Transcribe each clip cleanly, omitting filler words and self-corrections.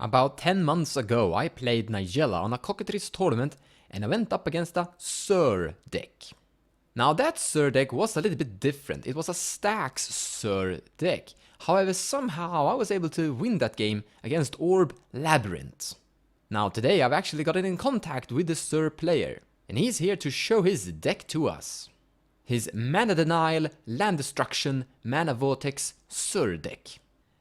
About 10 months ago, I played Nigella on a cockatrice tournament and I went up against a Zur deck. Now that Zur deck was a little bit different, it was a stacks Zur deck. However, somehow I was able to win that game against Orb Labyrinth. Now today I've actually gotten in contact with the Zur player, and he's here to show his deck to us. His Mana Denial, Land Destruction, Mana Vortex Zur deck.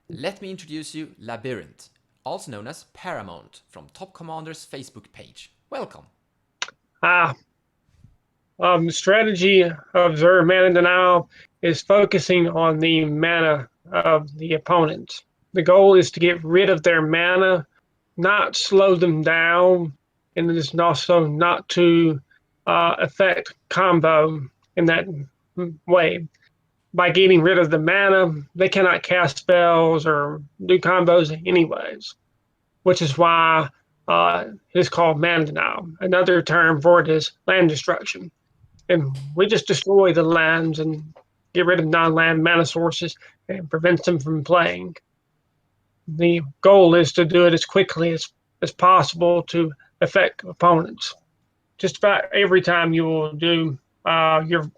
Let me introduce you Labyrinth, also known as Paramount, from Top Commander's Facebook page. Welcome. The strategy of Zur Mana Denial is focusing on the mana of the opponent. The goal is to get rid of their mana, not slow them down, and it's also not to affect combo in that way. By getting rid of the mana, they cannot cast spells or do combos anyways, which is why it's called Mana Denial. Another term for it is land destruction. And we just destroy the lands and get rid of non-land mana sources and prevent them from playing. The goal is to do it as quickly as possible to affect opponents. Just about every time you will do your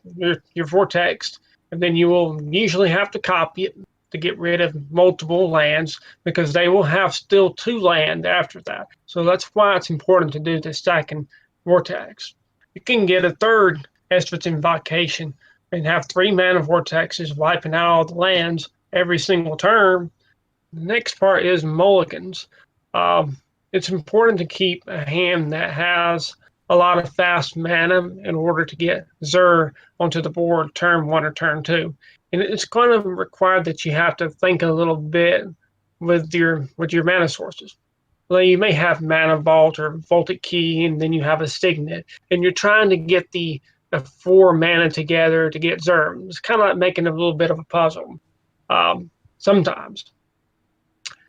vortex, and then you will usually have to copy it to get rid of multiple lands because they will have still 2 land after that. So that's why it's important to do the stacking vortex. You can get a third Esthras Invocation and have 3 mana vortexes wiping out all the lands every single turn. The next part is mulligans. It's important to keep a hand that has a lot of fast mana in order to get Zur onto the board turn 1 or turn 2. And it's going to require that you have to think a little bit with your mana sources. Well, you may have Mana Vault or Voltic Key, and then you have a Signet, and you're trying to get the 4 mana together to get Zur. It's kind of like making a little bit of a puzzle sometimes.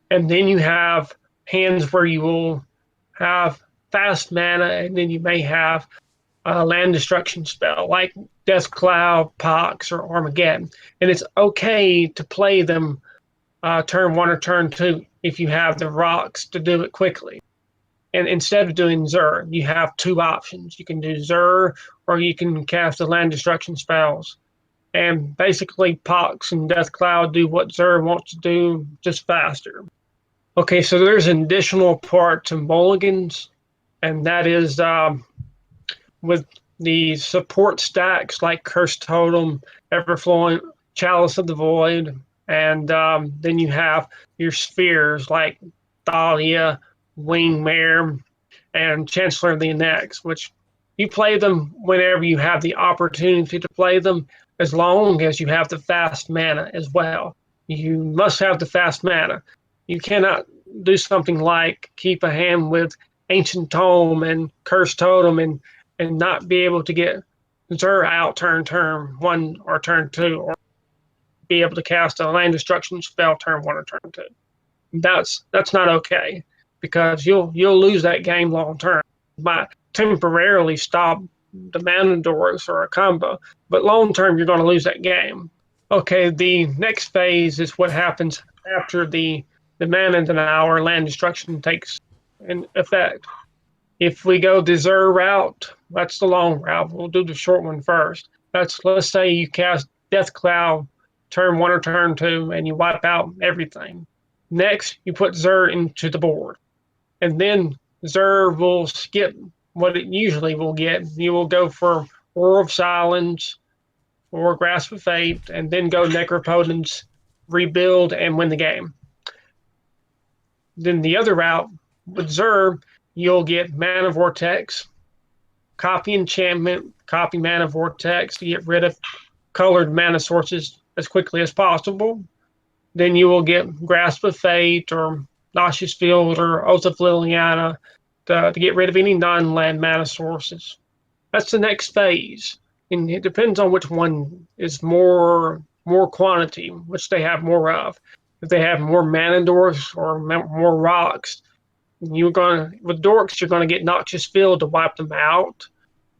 And then you have hands where you will have fast mana, and then you may have a land destruction spell like Death Cloud, Pox, or Armageddon. And it's okay to play them turn 1 or turn 2 if you have the rocks to do it quickly. And instead of doing Zur, you have 2 options. You can do Zur, or you can cast the land destruction spells. And basically, Pox and Death Cloud do what Zur wants to do, just faster. Okay, so there's an additional part to mulligans, and that is with the support stacks like Curse Totem, Everflowing, Chalice of the Void, and then you have your spheres like Thalia, Wingmare, and Chancellor of the Annex, which you play them whenever you have the opportunity to play them, as long as you have the fast mana as well. You must have the fast mana. You cannot do something like keep a hand with Ancient Tome and Curse Totem and not be able to get Zur out turn 1 or turn 2, or be able to cast a land destruction spell turn 1 or turn 2. That's not okay, because you'll lose that game long term. Might temporarily stop the mana doors or a combo, but long term you're going to lose that game. Okay, the next phase is what happens after the Mana Denial or land destruction takes in effect. If we go the Zur route, that's the long route. We'll do the short one first. Let's say you cast Death Cloud turn 1 or turn 2 and you wipe out everything. Next, you put Zur into the board. And then Zur will skip what it usually will get. You will go for Roar of Silence or Grasp of Fate, and then go Necropotence, rebuild, and win the game. Then the other route, with Zur, you'll get Mana Vortex, copy Enchantment, copy Mana Vortex to get rid of colored mana sources as quickly as possible. Then you will get Grasp of Fate or Noxious Field or Oath of Liliana to get rid of any non-land mana sources. That's the next phase. And it depends on which one is more quantity, which they have more of. If they have more mana doors or more rocks, with dorks, you're going to get Noxious Field to wipe them out.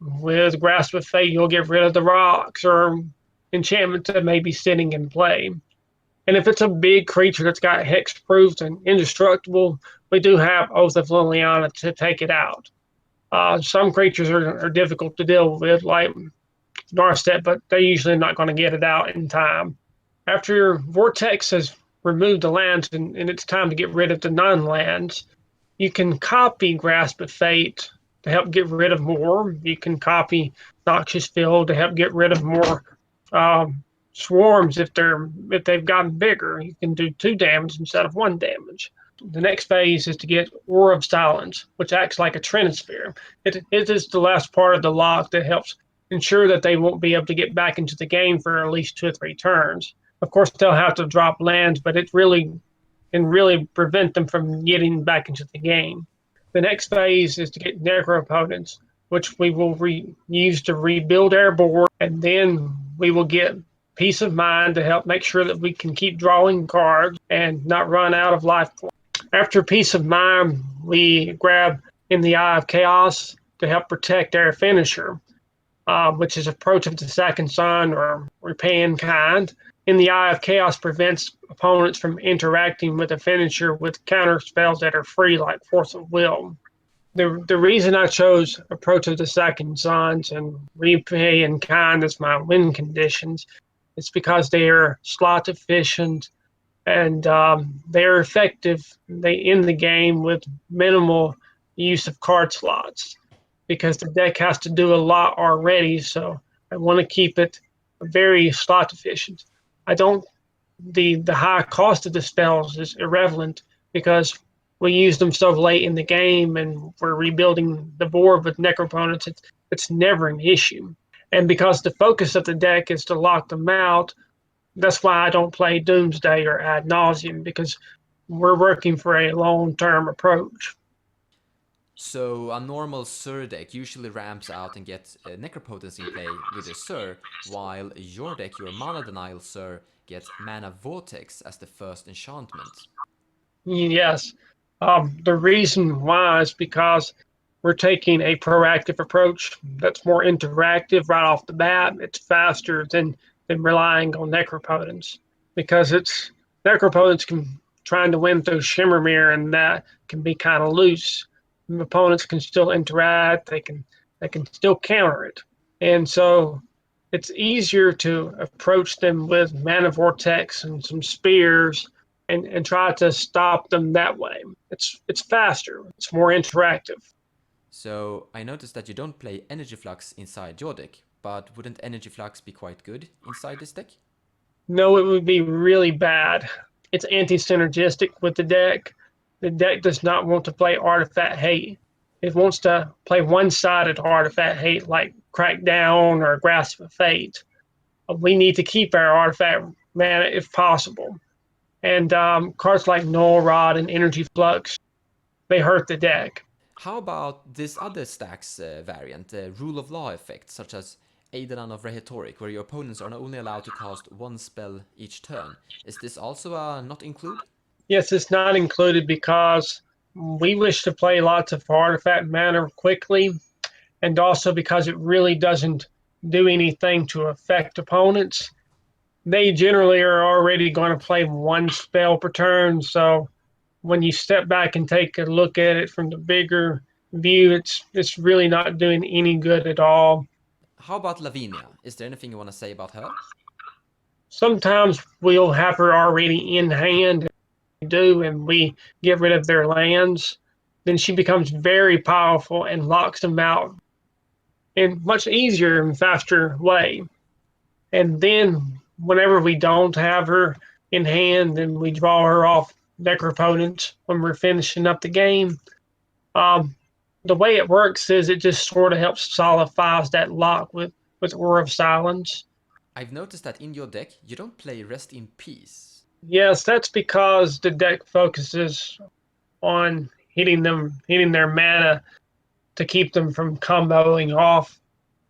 With Grasp of Fate, you'll get rid of the rocks or enchantments that may be sitting in play. And if it's a big creature that's got hexproof and indestructible, we do have Oath of Liliana to take it out. Some creatures are difficult to deal with, like Narset, but they're usually not going to get it out in time. After your Vortex has removed the lands and it's time to get rid of the non-lands, you can copy Grasp of Fate to help get rid of more. You can copy Noxious Field to help get rid of more swarms if they've gotten bigger. You can do 2 damage instead of 1 damage. The next phase is to get Aura of Silence, which acts like a Trinisphere. It is the last part of the lock that helps ensure that they won't be able to get back into the game for at least 2 or 3 turns. Of course, they'll have to drop lands, but it really can really prevent them from getting back into the game. The next phase is to get Necro Opponents, which we will use to rebuild our board, and then we will get Peace of Mind to help make sure that we can keep drawing cards and not run out of life points. After Peace of Mind, we grab In the Eye of Chaos to help protect our finisher, which is Approach of the Second Sun or Repaying Kind. In the Eye of Chaos prevents opponents from interacting with a finisher with counter spells that are free, like Force of Will. The reason I chose Approach of the Second Suns and Repaying Kind as my win conditions is because they are slot efficient and they're effective. They end the game with minimal use of card slots because the deck has to do a lot already. So I want to keep it very slot efficient. I don't. The high cost of the spells is irrelevant because we use them so late in the game and we're rebuilding the board with necroponients. It's never an issue. And because the focus of the deck is to lock them out, that's why I don't play Doomsday or Ad Nauseam, because we're working for a long-term approach. So a normal Zur deck usually ramps out and gets Necropotence in play with a Zur, while your deck, your Mana Denial Zur, gets Mana Vortex as the first enchantment. Yes. The reason why is because we're taking a proactive approach that's more interactive right off the bat. It's faster than relying on Necropotence, because it's Necropotence trying to win through Shimmermere, and that can be kind of loose. Opponents can still interact, they can still counter it. And so it's easier to approach them with Mana Vortex and some spears and try to stop them that way. It's faster, it's more interactive. So I noticed that you don't play Energy Flux inside your deck, but wouldn't Energy Flux be quite good inside this deck? No, it would be really bad. It's anti-synergistic with the deck. The deck does not want to play Artifact Hate. It wants to play one-sided Artifact Hate like Crackdown or Grasp of Fate. We need to keep our Artifact mana if possible. And cards like Null Rod and Energy Flux, they hurt the deck. How about this other stacks variant, Rule of Law effect, such as Eidolon of Rhetoric, where your opponents are only allowed to cast 1 spell each turn? Is this also a not include? Yes, it's not included because we wish to play lots of artifact mana quickly, and also because it really doesn't do anything to affect opponents. They generally are already going to play 1 spell per turn, so when you step back and take a look at it from the bigger view, it's really not doing any good at all. How about Lavina? Is there anything you want to say about her? Sometimes we'll have her already in hand, and we get rid of their lands, then she becomes very powerful and locks them out in much easier and faster way. And then whenever we don't have her in hand, then we draw her off Necropotence when we're finishing up the game. The way it works is it just sort of helps solidifies that lock with Aura of Silence. I've noticed that in your deck, you don't play Rest in Peace. Yes, that's because the deck focuses on hitting their mana to keep them from comboing off.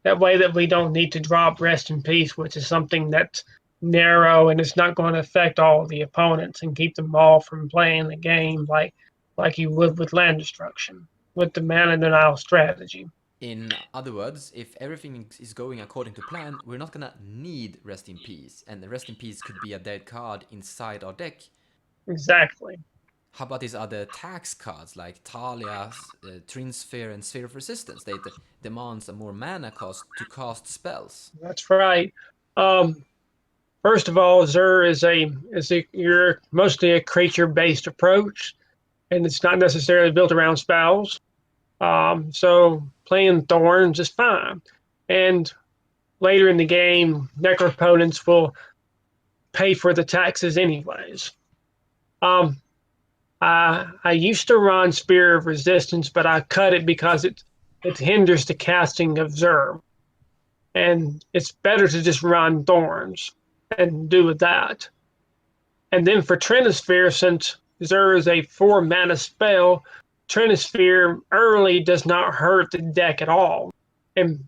That way that we don't need to drop Rest in Peace, which is something that's narrow and it's not going to affect all of the opponents and keep them all from playing the game like you would with land destruction, with the Mana Denial strategy. In other words, if everything is going according to plan, we're not gonna need Rest in Peace, and the Rest in Peace could be a dead card inside our deck. Exactly. How about these other tax cards like Talia, Trin Sphere, and Sphere of Resistance? They demands a more mana cost to cast spells. That's right. First of all, Zur you're mostly a creature-based approach, and it's not necessarily built around spells. So playing Thorns is fine. And later in the game, Necro opponents will pay for the taxes anyways. I used to run Spear of Resistance, but I cut it because it hinders the casting of Zur. And it's better to just run Thorns and do with that. And then for Trinisphere, since Zur is a 4 mana spell, Trinisphere early does not hurt the deck at all, and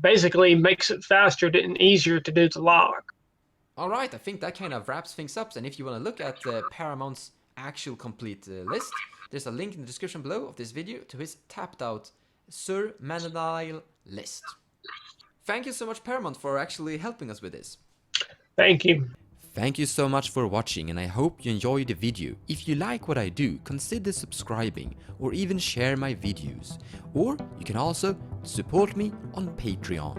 basically makes it faster and easier to do the lock. Alright, I think that kind of wraps things up, and if you want to look at Paramount's actual complete list, there's a link in the description below of this video to his tapped out Zur Mana Denial list. Thank you so much, Paramount, for actually helping us with this. Thank you. Thank you so much for watching, and I hope you enjoyed the video. If you like what I do, consider subscribing or even share my videos. Or you can also support me on Patreon.